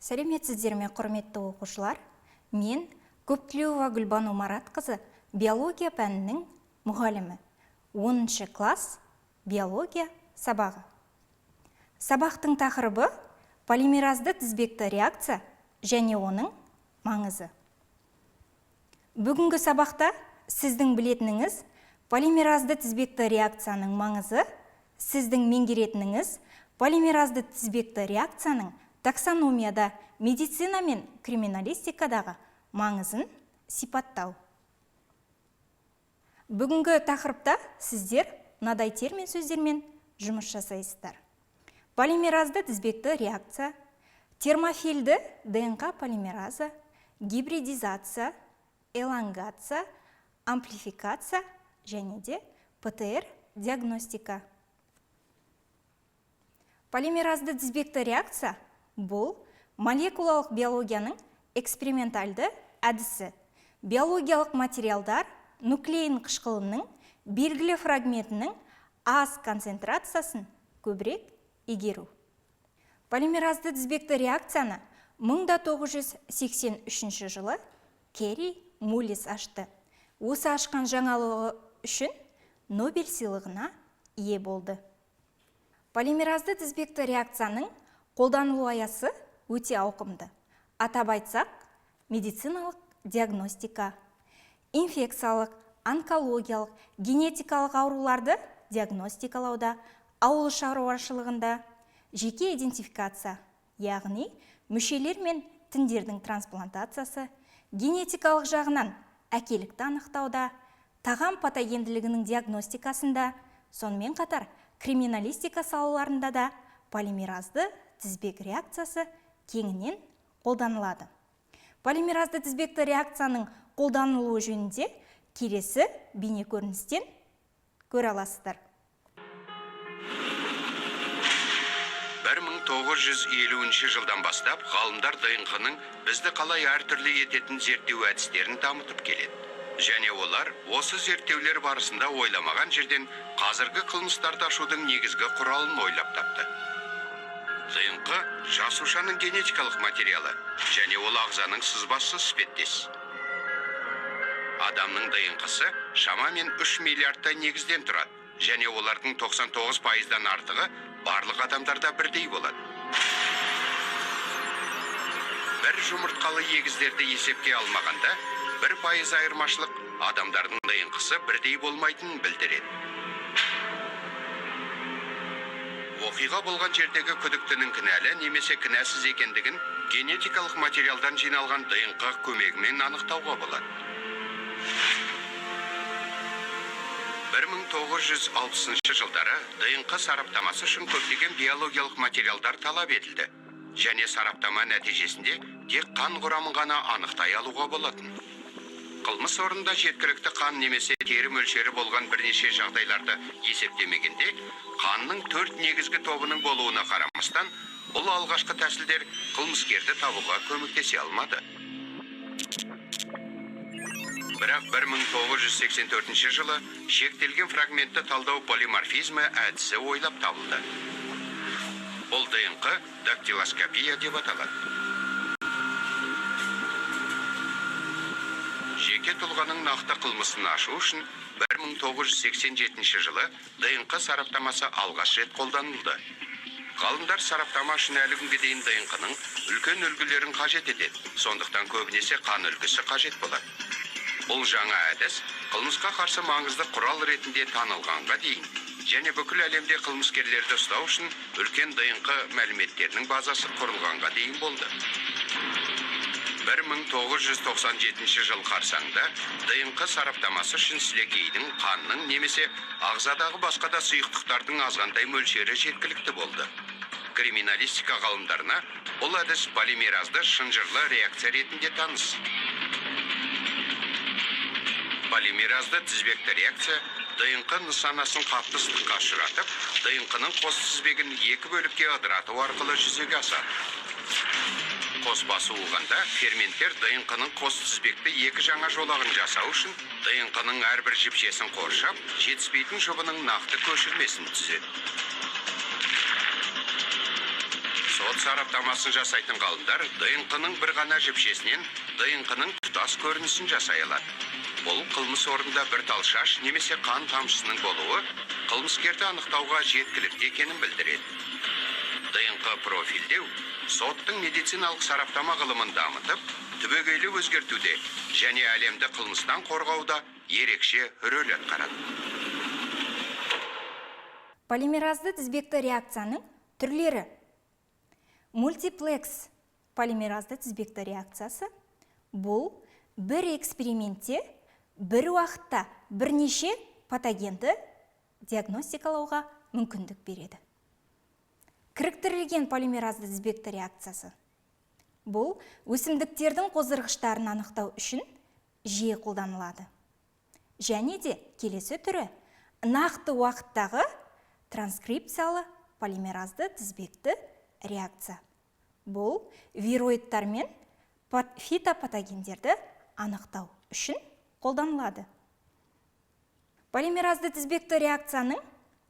Сәлеметсіздер ме, құрметті оқушылар? Мен Көптілеуова Гүлбану Маратқызы биология пәнінің мұғалімі. 10-шы класс биология сабағы. Сабақтың тақырыбы полимеразды тізбекті реакция және оның маңызы. Бүгінгі сабақта сіздің білетініңіз полимеразды тізбекті реакцияның маңызы, сіздің меңгеретініңіз полимеразды тізбекті реакцияның таксономияда, медицина мен криминалистикадағы маңызын сипаттау. Бүгінгі тақырыпта сіздер мынадай термин сөздермен жұмыс жасайсыздар. Полимеразды тізбекті реакция, термофильді ДНК полимераза, гибридизация, элонгация, амплификация және де ПТР диагностика. Полимеразды тізбекті реакция бұл молекулалық биологияның экспериментальды әдісі. Биологиялық материалдар нуклеин қышқылының белгілі фрагментінің аз концентрациясын көбірек игеру. Полимеразды тізбекті реакцияны 1983 жылы Кери Мулис ашты. Осы ашқан жаңалығы үшін Нобель сыйлығына ие болды. Полимеразды тізбекті реакцияның қолданылу аясы өте ауқымды. Атап айтсақ, медициналық диагностика, инфекциялық, онкологиялық, генетикалық ауруларды диагностикалауда, ауыл шаруашылығында, жеке идентификация, яғни мүшелер мен тіндердің трансплантациясы, генетикалық жағынан әкелікті анықтауда, тағам патогенділігінің диагностикасында, сонымен қатар криминалистика салаларында да полимеразды тізбек реакциясы кеңінен қолданылады. Полимеразды тізбекті реакцияның қолданылуы жөнінде келесі бейнекөріністен көре аласыздар. 1950 жылдан бастап ғалымдар ДНК-ның бізді қалай әртүрлі ететін зерттеу әдістерін дамытып келеді. Және олар осы зерттеулер барысында ойламаған жерден қазіргі қылмыстарды ашудың негізгі құралын ойлап тапты. ДНК жасушаның генетикалық материалы, және ол ағзаның сызбасы іспеттес. Адамның ДНК-сы шамамен 3 миллиардтай негізден тұрады, және олардың 99%-дан артығы барлық адамдарда бірдей болады. Бір жұмыртқалы егіздерді есепке алмағанда, 1% айырмашылық адамдардың ДНК-сы бірдей болмайтынын білдіреді. Оқиға болған жердегі күдіктінің кінәлі немесе кінәсіз екендігін генетикалық материалдан жиналған ДНК көмегімен анықтауға болады. 1960 жылдары ДНК сараптамасы үшін көптеген биологиялық материалдар талап етілді, және сараптама нәтижесінде тек қан құрамын ғана анықтай алуға болатын. Қылмыс орнында жеткілікті қан немесе тері мөлшері болған бірнеше жағдайларды есептемегенде, қанның 4 негізгі тобының болуына қарамастан, бұл алғашқы тәсілдер қылмыскерді табуға көмектесе алмады. Бірақ 1984 жылы шектелген фрагментті талдау полиморфизмі әдісі ойлап табылды. Бұл ДНК дактилоскопия деп аталады. Жеке тұлғаның нақты қылмысын ашу үшін 1987 жылы ДНК сараптамасы алғаш рет қолданылды. Ғалымдар сараптама үшін әлі күнге дейін ДНК-ның үлкен үлгілерін қажет етеді, сондықтан көбінесе қан үлгісі қажет болады. Бұл жаңа әдіс қылмысқа қарсы маңызды құрал ретінде танылғанға дейін, және бүкіл әлемде қылмыскерлерді ұстау үшін үлкен ДНК мәліметтерінің базасы құрылғанға дейін болды. 1997 жыл қарсаңда ДНК сараптамасы үшін сілекейдің, қанның немесе ағзадағы басқа да сұйықтықтардың азғандай мөлшері жеткілікті болды. Криминалистика ғалымдарына бұл әдіс полимеразды шынжырлы реакция ретінде таныс. Полимеразды тізбекті реакция ДНК нысанасын қатты ыстыққа ұшыратып, ДНК-ның қос тізбегін 2 бөлікке ыдырату арқылы жүзеге асады. Қоспа суылғанда ферменттер ДНК-ның қос тізбекті 2 жаңа жолағын жасау үшін ДНК-ның әрбір жіпшесін қоршап, жетіспейтін жұбының нақты көшірмесін түзеді. Сот сараптамасын жасайтын ғалымдар ДНК-ның бір ғана жіпшесінен ДНК-ның тұтас көрінісін жасай алады. Бұл қылмыс орнында бір тал шаш немесе қан тамшысының болуы қылмыскерді анықтауға жеткілікті екенін білдіреді. ДНК профильдеу соттың медициналық сараптама ғылымын дамытып, түбегейлі өзгертуде және әлемді қылмыстан қорғауда ерекше рөл атқарады. Полимеразды тізбекті реакцияның түрлері. Мультиплекс полимеразды тізбекті реакциясы бұл бір экспериментте бір уақытта бірнеше патогенді диагностикалауға мүмкіндік береді. Кіріктірілген полимеразды тізбекті реакциясы бұл өсімдіктердің қоздырғыштарын анықтау үшін жиі қолданылады. Және де келесі түрі нақты уақыттағы транскрипциялы полимеразды тізбекті реакция. Бұл вироидтар мен фитопатогендерді анықтау үшін қолданылады. Полимеразды тізбекті реакцияның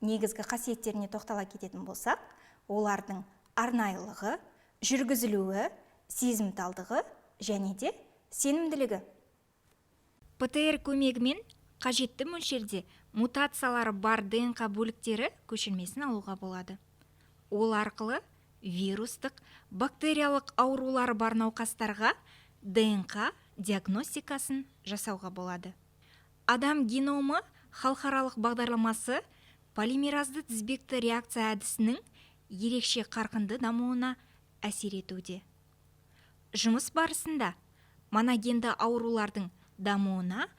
негізгі қасиеттеріне тоқтала кететін болсақ, олардың арнайылығы, жүргізілуі, сезімталдығы және де сенімділігі. ПТР көмегімен қажетті мөлшерде мутациялары бар ДНК бөліктері көшірмесін алуға болады. Ол арқылы вирустық, бактериялық аурулары бар науқастарға ДНК диагностикасын жасауға болады. Адам геномы халықаралық бағдарламасы полимеразды тізбекті реакция әдісінің ерекше қарқынды дамуына әсер етуде. Жұмыс барысында моногенді аурулардың дамуына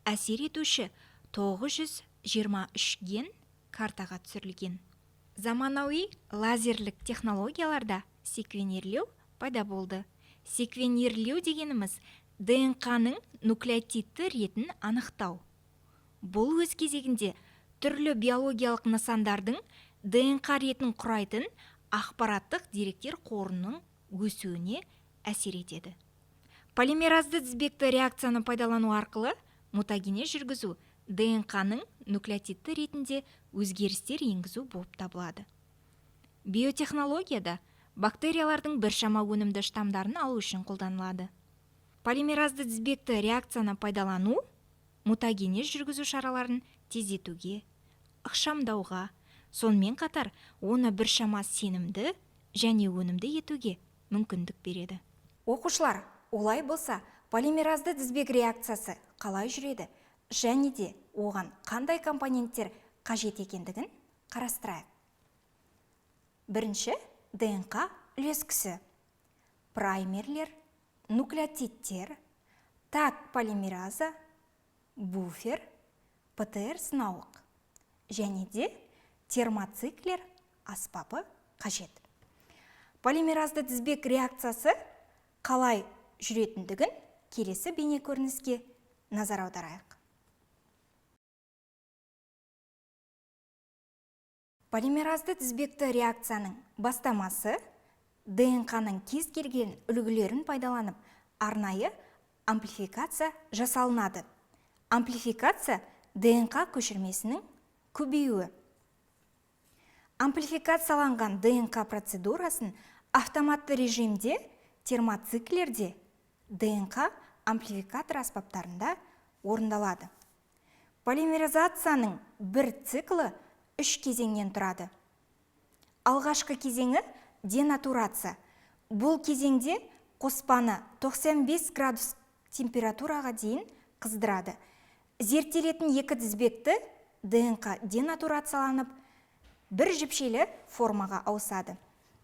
әсер етуші 923 ген картаға түсірілген. Заманауи лазерлік технологияларда секвенерлеу пайда болды. Секвенерлеу дегеніміз ДНК-ның нуклеотидті ретін анықтау. Бұл өз кезегінде түрлі биологиялық нысандардың ДНК ретін құрайтын ақпараттық деректер қорының өсуіне әсер етеді. Полимеразды тізбекті реакцияны пайдалану арқылы мутагенез жүргізу ДНК-ның нуклеотидті ретінде өзгерістер енгізу болып табылады. Биотехнологияда бактериялардың біршама өнімді штамдарын алу үшін қолданылады. Полимеразды тізбекті реакцияны пайдалану мутагенез жүргізу шараларын тездетуге, ықшамдауға, сонымен қатар оны біршама сенімді және өнімді етуге мүмкіндік береді. Оқушылар, олай болса, полимеразды тізбек реакциясы қалай жүреді және де оған қандай компоненттер қажет екендігін қарастырайық. Бірінші, ДНК үлескісі, праймерлер, нуклеотидтер, таг полимераза, буфер, ПТР сынауық және де термоциклер аспабы қажет. Полимеразды тізбек реакциясы қалай жүретіндігін келесі бейне көрініске назар аударайық. Полимеразды тізбекті реакцияның бастамасы ДНК-ның кез келген үлгілерін пайдаланып арнайы амплификация жасалынады. Амплификация ДНК көшірмесінің көбеюі. Амплификацияланған ДНК процедурасын автоматты режимде термоциклерде ДНК амплификатор аспаптарында орындалады. Полимеризацияның бір циклы 3 кезеңнен тұрады. Алғашқы кезеңі денатурация. Бұл кезеңде қоспаны 95 градус температураға дейін қыздырады. Зерттелетін екі тізбекті ДНК денатурацияланып, бір жіпшелі формаға ауысады.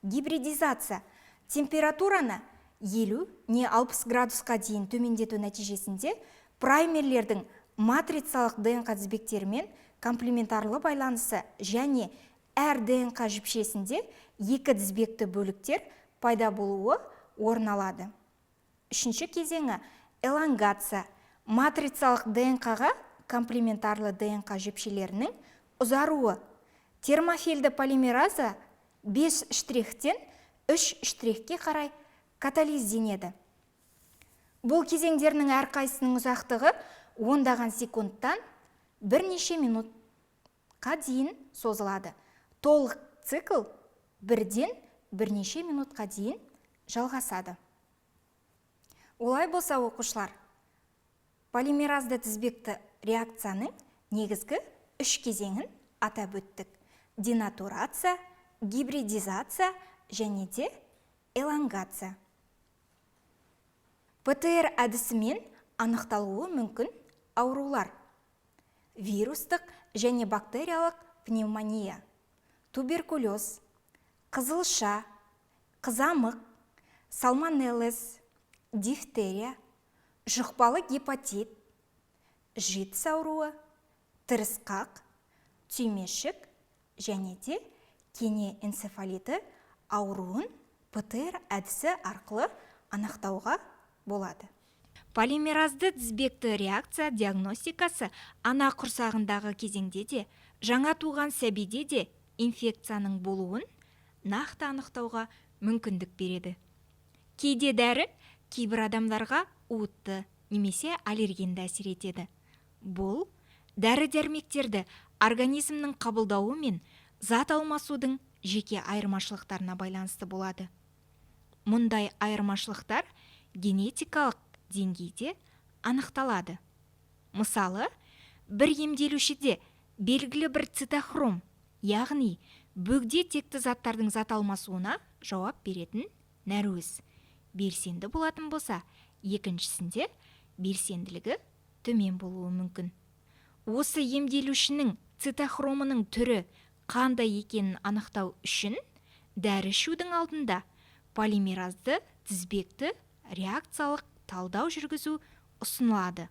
Гибридизация температураны 50 не 60 градусқа дейін төмендету нәтижесінде праймерлердің матрицалық ДНК тізбектерімен комплементарлы байланысы және әр ДНК жіпшесінде екі тізбекті бөліктер пайда болуы орын алады. Үшінші кезеңі элонгация. Матрицалық ДНК-ға комплементарлы ДНК жіпшелерінің ұзаруы. Термофильді полимераза 5 штрихтен 3 штрихке қарай катализденеді. Бұл кезеңдерінің әрқайсының ұзақтығы ондаған секундтан бірнеше минутқа дейін созылады. Толық цикл 1-ден бірнеше минутқа дейін жалғасады. Олай болса оқушылар, полимеразды тізбекті реакцияның негізгі үш кезеңін атап өттік. Денатурация, гибридизация және де элонгация. ПТР әдісімен анықталуы мүмкін аурулар: вирустық және бактериялық пневмония, туберкулез, қызылша, қызамық, сальмонеллез, дифтерия, жұқпалы гепатит, житс ауруы, тырысқақ, түймешік және де кене энцефалиті ауруын ПТР әдісі арқылы анықтауға болады. Полимеразды тізбекті реакция диагностикасы ана құрсағындағы кезеңде де, жаңа туған сәбиде де инфекцияның болуын нақты анықтауға мүмкіндік береді. Кейде дәрі кейбір адамдарға уытты немесе аллергенді әсер етеді. Бұл дәрі-дәрмектерді организмнің қабылдауы мен зат алмасудың жеке айырмашылықтарына байланысты болады. Мұндай айырмашылықтар генетикалық деңгейде анықталады. Мысалы, бір емделушіде белгілі бір цитохром, яғни бөгде текті заттардың зат алмасуына жауап беретін нәруыз белсенді болатын болса, екіншісінде белсенділігі төмен болуы мүмкін. Осы емделушінің цитохромының түрі қандай екенін анықтау үшін дәрі ішудің алдында полимеразды тізбекті реакциялық талдау жүргізу ұсынылады.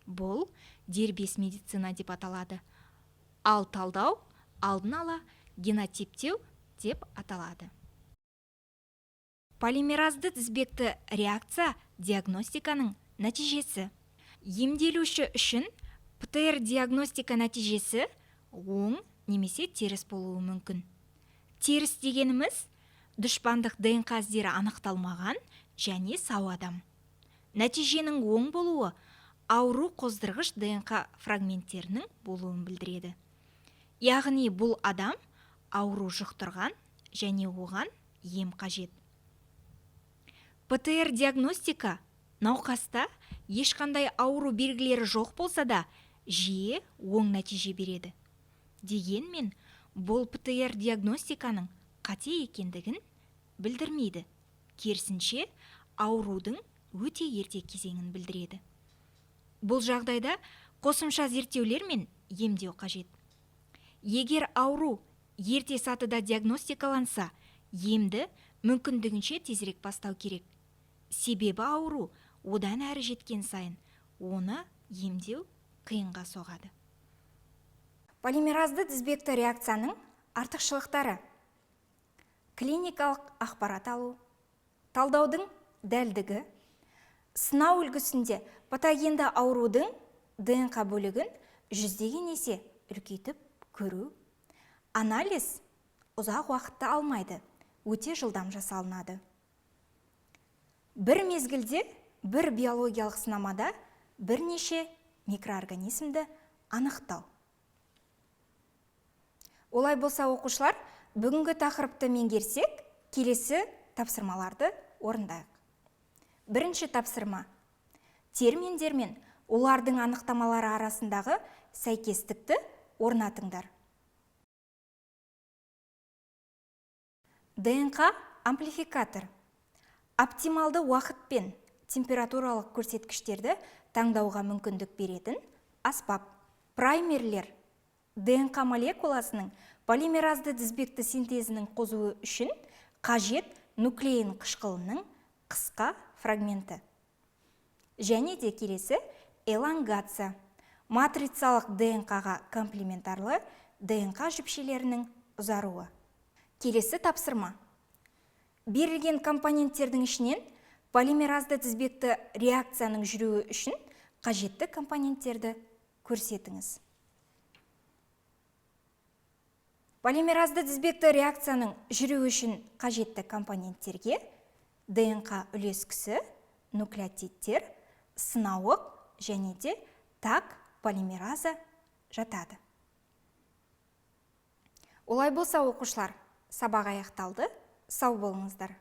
Бұл дербес медицина деп аталады. Ал талдау алдын ала генотиптеу деп аталады. Полимеразды тізбекті реакция диагностиканың нәтижесі. Емделуші үшін ПТР диагностика нәтижесі оң немесе теріс болуы мүмкін. Теріс дегеніміз дұшпандық ДНК іздері анықталмаған және сау адам. Нәтиженің оң болуы ауру қоздырғыш ДНК фрагменттерінің болуын білдіреді. Яғни бұл адам ауру жұқтырған және оған ем қажет. ПТР диагностика науқаста ешқандай ауру белгілері жоқ болса да жиі оң нәтиже береді. Дегенмен, бұл ПТР диагностиканың қате екендігін білдірмейді. Керісінше, аурудың өте ерте кезеңін білдіреді. Бұл жағдайда қосымша зерттеулер мен емдеу қажет. Егер ауру ерте сатыда диагностикаланса, емді мүмкіндігінше тезірек бастау керек. Себебі ауру одан әрі жеткен сайын оны емдеу қиынға соғады. Полимеразды тізбекті реакцияның артықшылықтары: клиникалық ақпарат алу, талдаудың дәлдігі, сынау үлгісінде патогенді аурудың ДНК бөлігін 100-ден есе үлкейтіп көру, анализ ұзақ уақытты алмайды, өте жылдам жасалынады. Бір мезгілде бір биологиялық сынамада бірнеше микроорганизмді анықтау. Олай болса оқушылар, бүгінгі тақырыпты меңгерсек, келесі тапсырмаларды орындайық. Бірінші тапсырма: терминдер мен олардың анықтамалары арасындағы сәйкестікті орнатыңдар. ДНК амплификатор оптималды уақыт пен температуралық көрсеткіштерді таңдауға мүмкіндік беретін аспап. Праймерлер ДНК молекуласының полимеразды тізбекті синтезінің қозуы үшін қажет нуклеин қышқылының қысқа фрагменті. Және де келесі элонгация, матрицалық ДНК-ға комплементарлы ДНК жіпшелерінің ұзаруы. Келесі тапсырма: берілген компоненттердің ішінен полимеразды тізбекті реакцияның жүруі үшін қажетті компоненттерді көрсетіңіз. Полимеразды тізбекті реакцияның жүруі үшін қажетті компоненттерге ДНК үлескісі, нуклеотидтер, сынауық және де таг полимераза жатады. Олай болса оқушылар, сабақ аяқталды, сау болыңыздар.